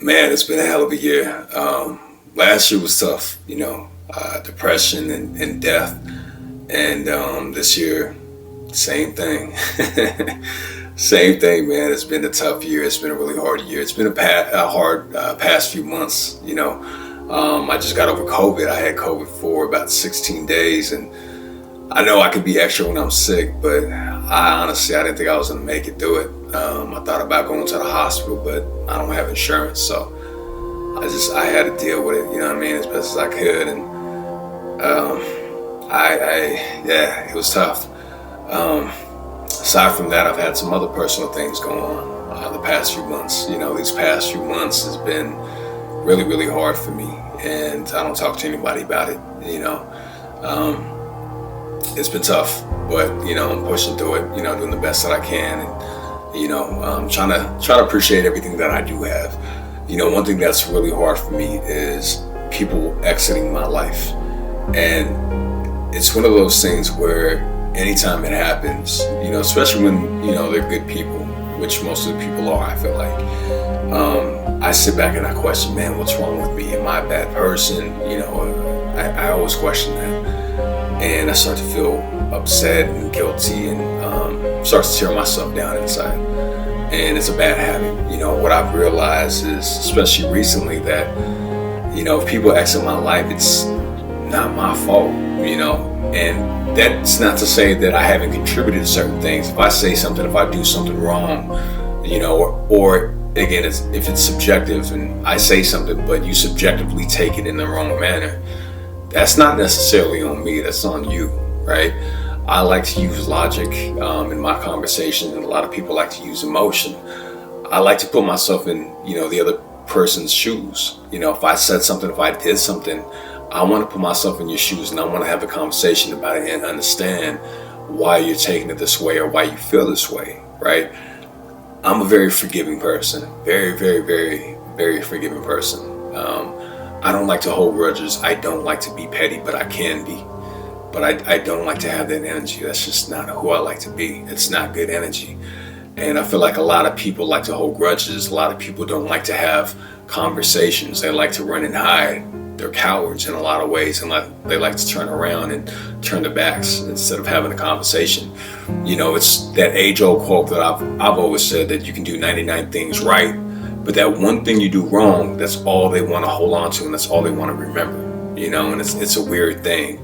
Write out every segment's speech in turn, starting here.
Man, it's been a hell of a year. Last year was tough, depression and death. And this year, same thing. Same thing, man. It's been a tough year. It's been a really hard year. It's been a hard past few months, I just got over COVID. I had COVID for about 16 days. And I know I could be extra when I'm sick, but I didn't think I was going to make it through it. I thought about going to the hospital, but I don't have insurance. So I had to deal with it, as best as I could. And yeah, it was tough. Aside from that, I've had some other personal things going on the past few months. These past few months has been really, really hard for me, and I don't talk to anybody about it. It's been tough, but I'm pushing through it. Doing the best that I can, and trying to appreciate everything that I do have. One thing that's really hard for me is people exiting my life, and it's one of those things where anytime it happens, especially when they're good people, which most of the people are, I feel like. I sit back and I question, man, what's wrong with me? Am I a bad person? I always question that. And I start to feel upset and guilty and start to tear myself down inside. And it's a bad habit. What I've realized is, especially recently, that, if people exit my life, it's not my fault, And that's not to say that I haven't contributed to certain things. If I say something, if I do something wrong, or again, if it's subjective and I say something, but you subjectively take it in the wrong manner, that's not necessarily on me, that's on you, right? I like to use logic in my conversation, and a lot of people like to use emotion. I like to put myself in, the other person's shoes. If I said something, if I did something, I want to put myself in your shoes, and I want to have a conversation about it and understand why you're taking it this way or why you feel this way, right? I'm a very forgiving person, very, very, very, very forgiving person. I don't like to hold grudges. I don't like to be petty, but I can be. But I don't like to have that energy. That's just not who I like to be. It's not good energy. And I feel like a lot of people like to hold grudges. A lot of people don't like to have conversations. They like to run and hide. They're cowards in a lot of ways, and they like to turn around and turn their backs instead of having a conversation. It's that age-old quote that I've always said, that you can do 99 things right, but that one thing you do wrong, that's all they want to hold on to, and that's all they want to remember. And it's a weird thing.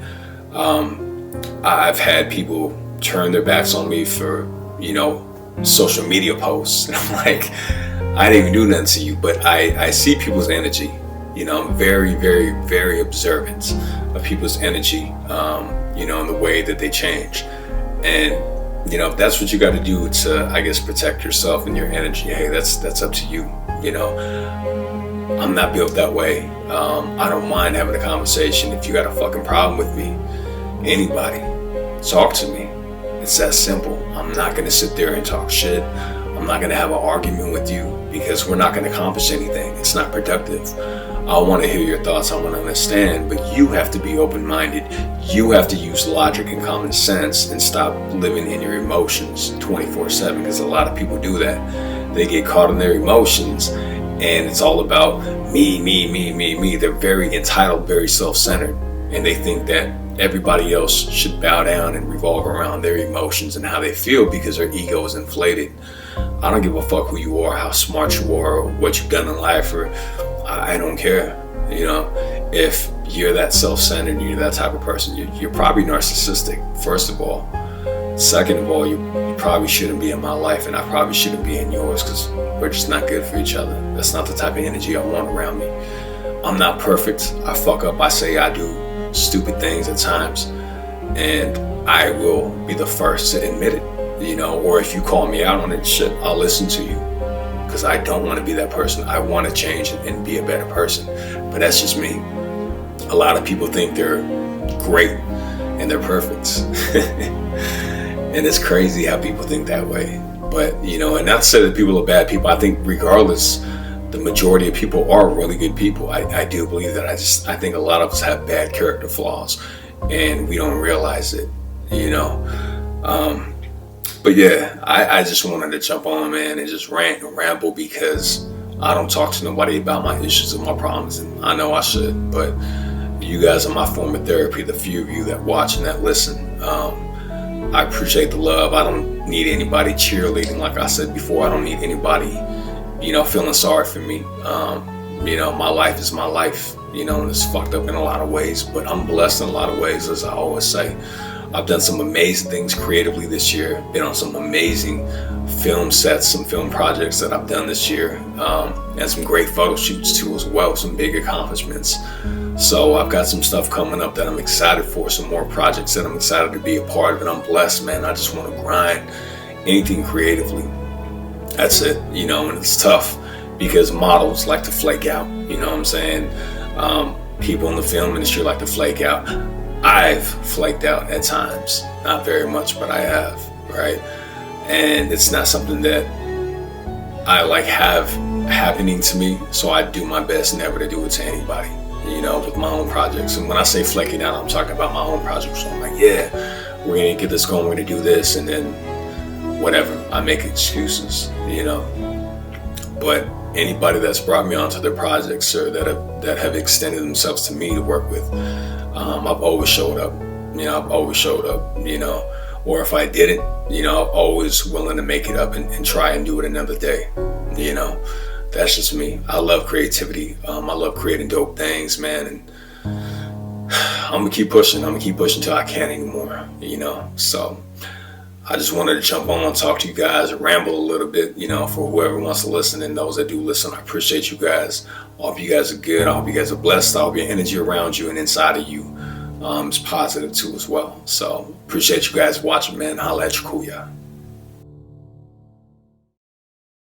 I've had people turn their backs on me for social media posts, and I'm like, I didn't even do nothing to you, but I see people's energy. I'm very, very, very observant of people's energy, and the way that they change. And, if that's what you got to do to, I guess, protect yourself and your energy, hey, that's up to you. I'm not built that way. I don't mind having a conversation. If you got a fucking problem with me, anybody, talk to me. It's that simple. I'm not going to sit there and talk shit. I'm not going to have an argument with you, because we're not going to accomplish anything. It's not productive. I want to hear your thoughts. I want to understand, but you have to be open-minded. You have to use logic and common sense and stop living in your emotions 24/7, because a lot of people do that. They get caught in their emotions, and it's all about me, me, me, me, me. They're very entitled, very self-centered, and they think that everybody else should bow down and revolve around their emotions and how they feel, because their ego is inflated. I don't give a fuck who you are, how smart you are, or what you've done in life, or I don't care. If you're that self-centered and you're that type of person, you're probably narcissistic, first of all. Second of all, you probably shouldn't be in my life, and I probably shouldn't be in yours, because we're just not good for each other. That's not the type of energy I want around me. I'm not perfect. I fuck up. I say I do stupid things at times, and I will be the first to admit it. Or if you call me out on it, shit, I'll listen to you, because I don't want to be that person. I want to change and be a better person, but that's just me. A lot of people think they're great and they're perfect. And it's crazy how people think that way. But, and not to say that people are bad people. I think regardless, the majority of people are really good people. I do believe that. I think a lot of us have bad character flaws, and we don't realize it, But yeah, I just wanted to jump on, man, and just rant and ramble, because I don't talk to nobody about my issues or my problems, and I know I should, but you guys are my form of therapy, the few of you that watch and that listen. I appreciate the love. I don't need anybody cheerleading. Like I said before, I don't need anybody, feeling sorry for me. My life is my life, and it's fucked up in a lot of ways, but I'm blessed in a lot of ways, as I always say. I've done some amazing things creatively this year, been on some amazing film sets, some film projects that I've done this year, and some great photo shoots too as well, some big accomplishments. So I've got some stuff coming up that I'm excited for, some more projects that I'm excited to be a part of, and I'm blessed, man. I just want to grind anything creatively. That's it, and it's tough because models like to flake out, you know what I'm saying? People in the film industry like to flake out. I've flaked out at times, not very much, but I have, right? And it's not something that I like have happening to me, so I do my best never to do it to anybody, with my own projects. And when I say flaking out, I'm talking about my own projects. So I'm like, yeah, we're gonna get this going, we're gonna do this, and then whatever, I make excuses, But anybody that's brought me onto their projects or that have extended themselves to me to work with, I've always showed up. Or if I didn't, I'm always willing to make it up and try and do it another day. That's just me. I love creativity. I love creating dope things, man. And I'm gonna keep pushing. I'm gonna keep pushing till I can't anymore. So I just wanted to jump on and talk to you guys, ramble a little bit, for whoever wants to listen, and those that do listen. I appreciate you guys. I hope you guys are good. I hope you guys are blessed. I hope your energy around you and inside of you is positive too as well. So appreciate you guys watching, man. Holla at you, cool, y'all.